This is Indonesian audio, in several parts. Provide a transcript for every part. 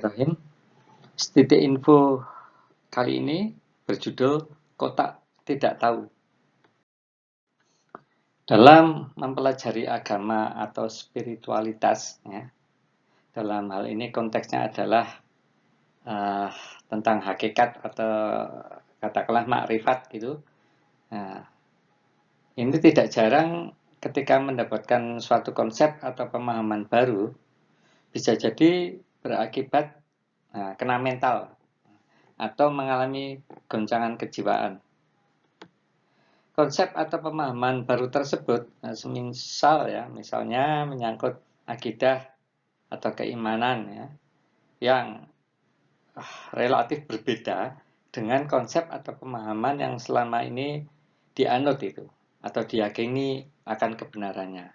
Bismillahirrahmanirrahim. Titik info kali ini berjudul Kotak Tidak Tahu. Dalam mempelajari agama atau spiritualitas, ya, dalam hal ini konteksnya adalah tentang hakikat atau katakanlah makrifat gitu. Nah, ini tidak jarang ketika mendapatkan suatu konsep atau pemahaman baru, bisa jadi berakibat kena mental atau mengalami goncangan kejiwaan. Konsep atau pemahaman baru tersebut, misalnya menyangkut akidah atau keimanan, ya, yang relatif berbeda dengan konsep atau pemahaman yang selama ini dianut itu atau diyakini akan kebenarannya.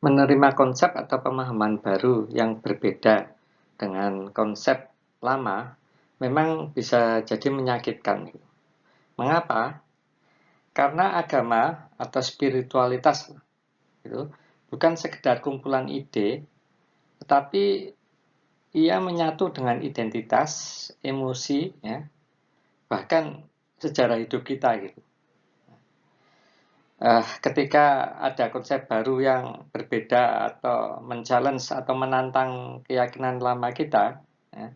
Menerima konsep atau pemahaman baru yang berbeda dengan konsep lama memang bisa jadi menyakitkan. Mengapa? Karena agama atau spiritualitas itu bukan sekedar kumpulan ide, tetapi ia menyatu dengan identitas, emosi, ya, bahkan sejarah hidup kita gitu. Ketika ada konsep baru yang berbeda atau men-challenge atau menantang keyakinan lama kita, ya,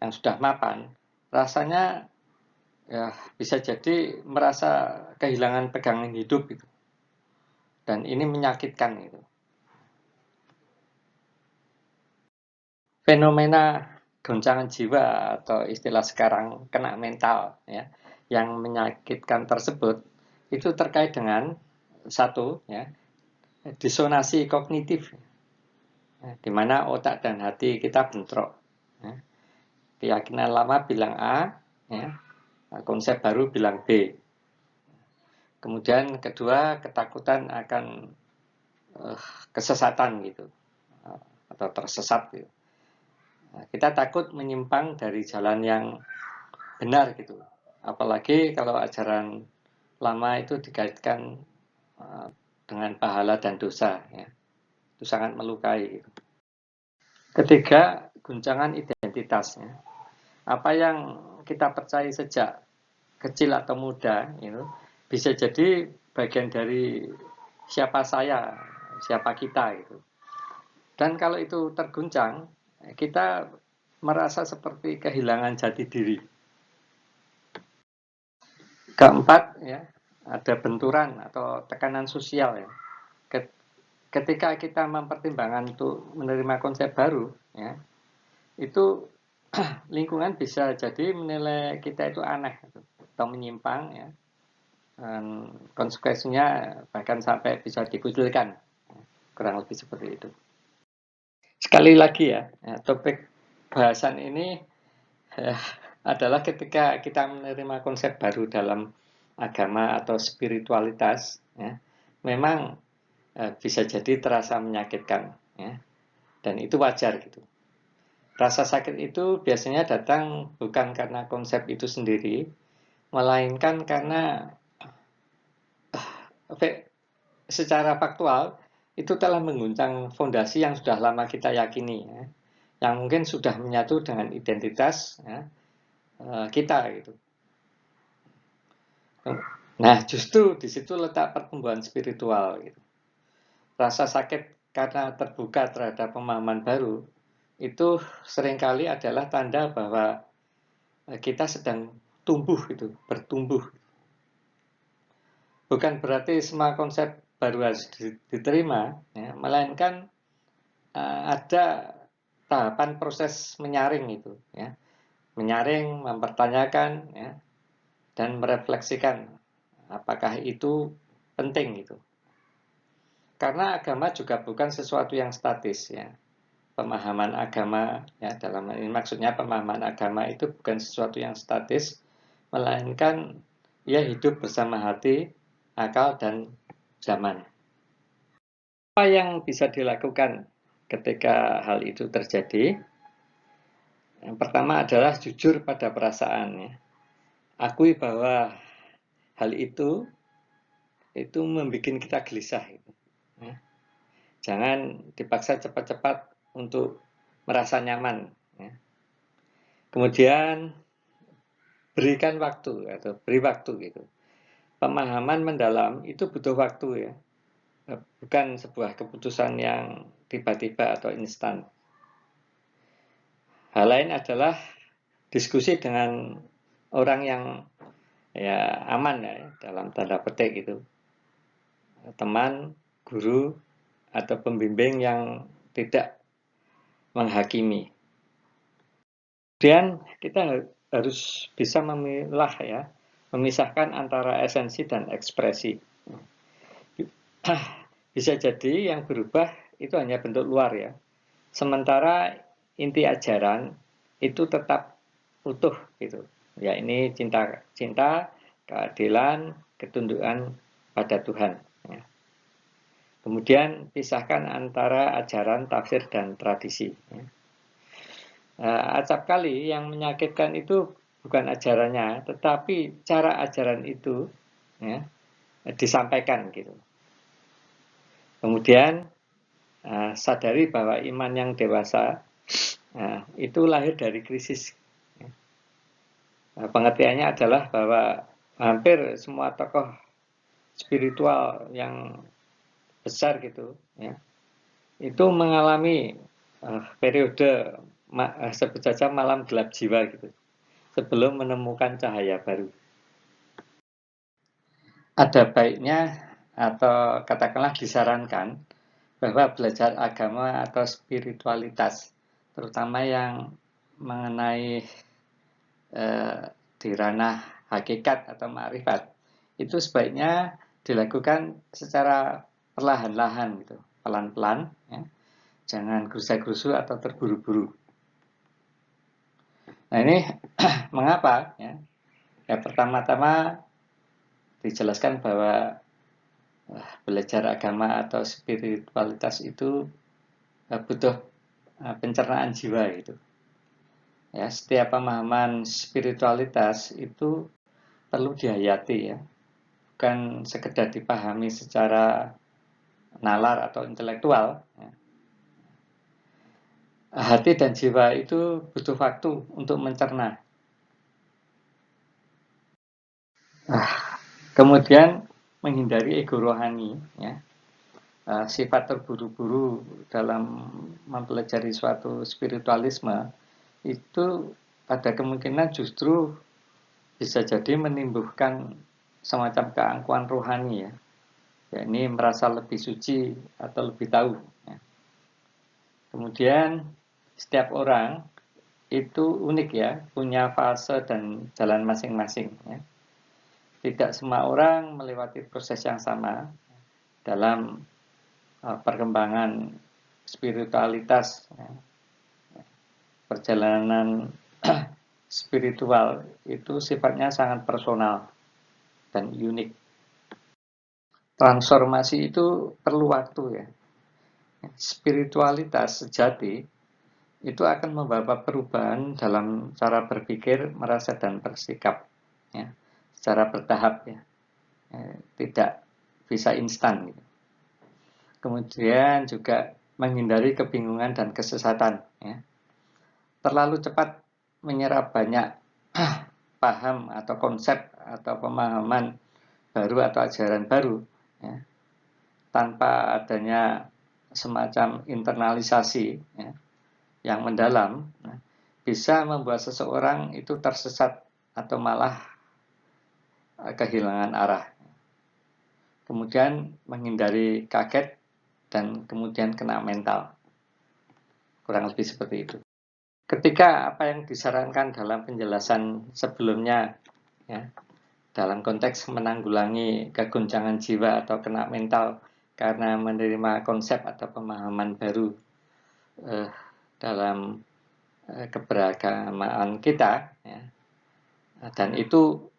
yang sudah mapan, rasanya ya bisa jadi merasa kehilangan pegangan hidup gitu. Dan ini menyakitkan gitu. Fenomena goncangan jiwa atau istilah sekarang kena mental, ya, yang menyakitkan tersebut itu terkait dengan satu, ya, disonasi kognitif, ya, di mana otak dan hati kita bentrok. Ya. Keyakinan lama bilang A, ya, konsep baru bilang B. Kemudian kedua, ketakutan akan kesesatan gitu, atau tersesat gitu. Nah, kita takut menyimpang dari jalan yang benar gitu. Apalagi kalau ajaran lama itu dikaitkan dengan pahala dan dosa, ya. Itu sangat melukai gitu. Ketiga, guncangan identitasnya. Apa yang kita percaya sejak kecil atau muda itu bisa jadi bagian dari siapa saya, siapa kita gitu. Dan kalau itu terguncang, kita merasa seperti kehilangan jati diri. Keempat, ya, ada benturan atau tekanan sosial, ya. Ketika kita mempertimbangkan untuk menerima konsep baru, ya, itu lingkungan bisa jadi menilai kita itu aneh atau menyimpang, ya. Dan konsekuensinya bahkan sampai bisa dikucilkan, kurang lebih seperti itu. Sekali lagi ya, topik bahasan ini adalah ketika kita menerima konsep baru dalam agama atau spiritualitas, ya, memang bisa jadi terasa menyakitkan, ya, dan itu wajar gitu. Rasa sakit itu biasanya datang bukan karena konsep itu sendiri, melainkan karena secara faktual itu telah mengguncang fondasi yang sudah lama kita yakini, ya, yang mungkin sudah menyatu dengan identitas, ya, kita gitu. Nah, justru di situ letak pertumbuhan spiritual gitu. Rasa sakit karena terbuka terhadap pemahaman baru itu seringkali adalah tanda bahwa kita sedang tumbuh gitu, bertumbuh. Bukan berarti semua konsep baru harus diterima, ya, melainkan ada tahapan proses menyaring itu, ya, menyaring, mempertanyakan, ya, dan merefleksikan apakah itu penting gitu. Karena agama juga bukan sesuatu yang statis, ya. Pemahaman agama, ya, dalam ini maksudnya pemahaman agama itu bukan sesuatu yang statis, melainkan ia hidup bersama hati, akal, dan zaman. Apa yang bisa dilakukan ketika hal itu terjadi? Yang pertama adalah jujur pada perasaan, ya. Akui bahwa hal itu membuat kita gelisah, ya. Jangan dipaksa cepat-cepat untuk merasa nyaman. Ya. Kemudian berikan waktu atau beri waktu gitu. Pemahaman mendalam itu butuh waktu ya, bukan sebuah keputusan yang tiba-tiba atau instan. Hal lain adalah diskusi dengan orang yang ya aman ya dalam tanda petik itu, teman, guru, atau pembimbing yang tidak menghakimi. Kemudian kita harus bisa memilah ya, memisahkan antara esensi dan ekspresi. Bisa jadi yang berubah itu hanya bentuk luar ya. Sementara inti ajaran itu tetap utuh gitu. Ya ini cinta, keadilan, ketundukan pada Tuhan. Ya. Kemudian pisahkan antara ajaran, tafsir, dan tradisi. Ya. Acap kali yang menyakitkan itu bukan ajarannya, tetapi cara ajaran itu ya, disampaikan gitu. Kemudian sadari bahwa iman yang dewasa itu lahir dari krisis. Pengertiannya adalah bahwa hampir semua tokoh spiritual yang besar gitu, ya, itu mengalami periode sebut saja malam gelap jiwa gitu, sebelum menemukan cahaya baru. Ada baiknya atau katakanlah disarankan bahwa belajar agama atau spiritualitas, terutama yang mengenai di ranah hakikat atau ma'rifat, itu sebaiknya dilakukan secara perlahan-lahan gitu, pelan-pelan, ya. Jangan gerusa-gerusu atau terburu-buru. Nah ini mengapa? Ya, pertama-tama dijelaskan bahwa belajar agama atau spiritualitas itu butuh pencernaan jiwa gitu. Ya, setiap pemahaman spiritualitas itu perlu dihayati ya, bukan sekedar dipahami secara nalar atau intelektual. Ya. Hati dan jiwa itu butuh waktu untuk mencerna. Kemudian menghindari ego rohani, ya. Sifat terburu-buru dalam mempelajari suatu spiritualisme itu ada kemungkinan justru bisa jadi menimbulkan semacam keangkuhan rohani ya. Ya ini merasa lebih suci atau lebih tahu. Ya. Kemudian setiap orang itu unik ya, punya fase dan jalan masing-masing. Ya. Tidak semua orang melewati proses yang sama dalam perkembangan spiritualitas. Ya. Perjalanan spiritual itu sifatnya sangat personal dan unik. Transformasi itu perlu waktu ya. Spiritualitas sejati itu akan membawa perubahan dalam cara berpikir, merasa, dan bersikap ya, secara bertahap ya. Tidak bisa instan gitu. Kemudian juga menghindari kebingungan dan kesesatan ya. Terlalu cepat menyerap banyak paham atau konsep atau pemahaman baru atau ajaran baru ya, tanpa adanya semacam internalisasi ya, yang mendalam ya, bisa membuat seseorang itu tersesat atau malah kehilangan arah. Kemudian menghindari kaget dan kemudian kena mental. Kurang lebih seperti itu. Ketika apa yang disarankan dalam penjelasan sebelumnya ya, dalam konteks menanggulangi kegoncangan jiwa atau kena mental karena menerima konsep atau pemahaman baru dalam keberagamaan kita ya, dan itu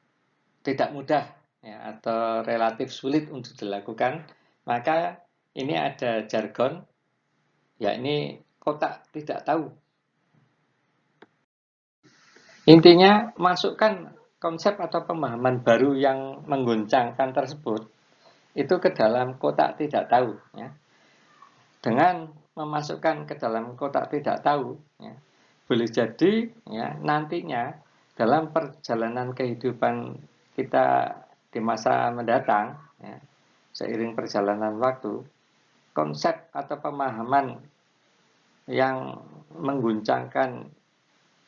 tidak mudah ya, atau relatif sulit untuk dilakukan, maka ini ada jargon yakni kotak tidak tahu. Intinya masukkan konsep atau pemahaman baru yang menggoncangkan tersebut itu ke dalam kotak tidak tahu ya. Dengan memasukkan ke dalam kotak tidak tahu, ya, boleh jadi ya nantinya dalam perjalanan kehidupan kita di masa mendatang, ya, seiring perjalanan waktu, konsep atau pemahaman yang mengguncangkan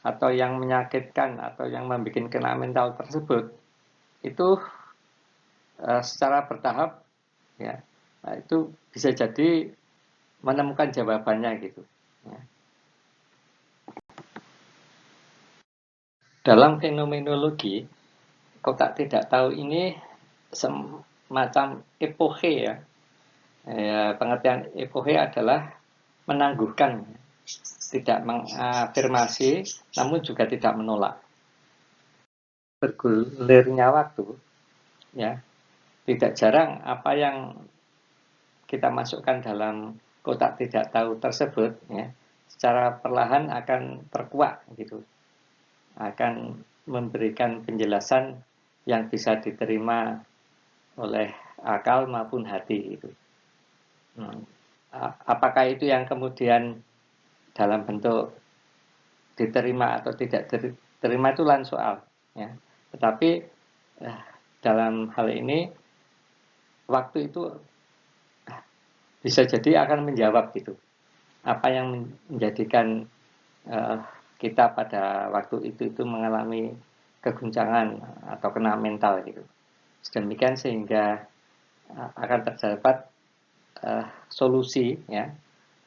atau yang menyakitkan atau yang membuat kena mental tersebut itu secara bertahap, ya, itu bisa jadi menemukan jawabannya gitu, ya. Dalam fenomenologi, kotak tidak tahu ini semacam epoche, ya. Pengertian epoche adalah menangguhkan, tidak mengafirmasi, namun juga tidak menolak. Bergulirnya waktu, ya, tidak jarang apa yang kita masukkan dalam kotak tidak tahu tersebut, ya, secara perlahan akan terkuak gitu, akan memberikan penjelasan yang bisa diterima oleh akal maupun hati itu. Apakah itu yang kemudian dalam bentuk diterima atau tidak diterima itu lain soal, ya. Tetapi dalam hal ini waktu itu bisa jadi akan menjawab gitu apa yang menjadikan kita pada waktu itu mengalami keguncangan atau kena mental gitu. Sedemikian sehingga akan terdapat solusi, ya,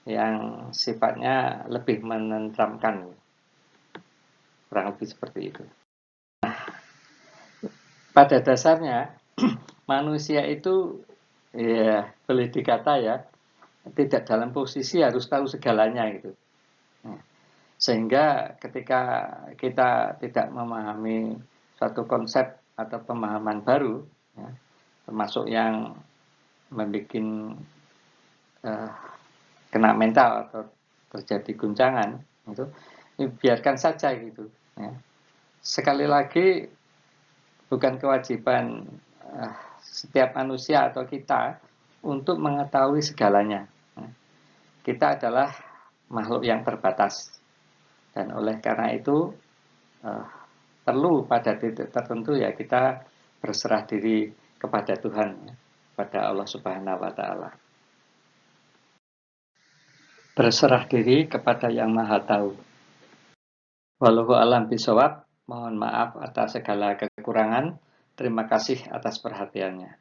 yang sifatnya lebih menenteramkan, kurang lebih seperti itu. Nah, pada dasarnya manusia itu ya boleh dikata ya tidak dalam posisi harus tahu segalanya gitu. Sehingga ketika kita tidak memahami suatu konsep atau pemahaman baru, ya, termasuk yang membuat kena mental atau terjadi guncangan, itu biarkan saja gitu, ya. Sekali lagi bukan kewajiban setiap manusia atau kita untuk mengetahui segalanya. Kita adalah makhluk yang terbatas, dan oleh karena itu perlu pada titik tertentu ya kita berserah diri kepada Tuhan, ya, kepada Allah Subhanahu wa Ta'ala. Berserah diri kepada Yang Maha Tahu. Wallahu a'lam bishawab. Mohon maaf atas segala kekurangan. Terima kasih atas perhatiannya.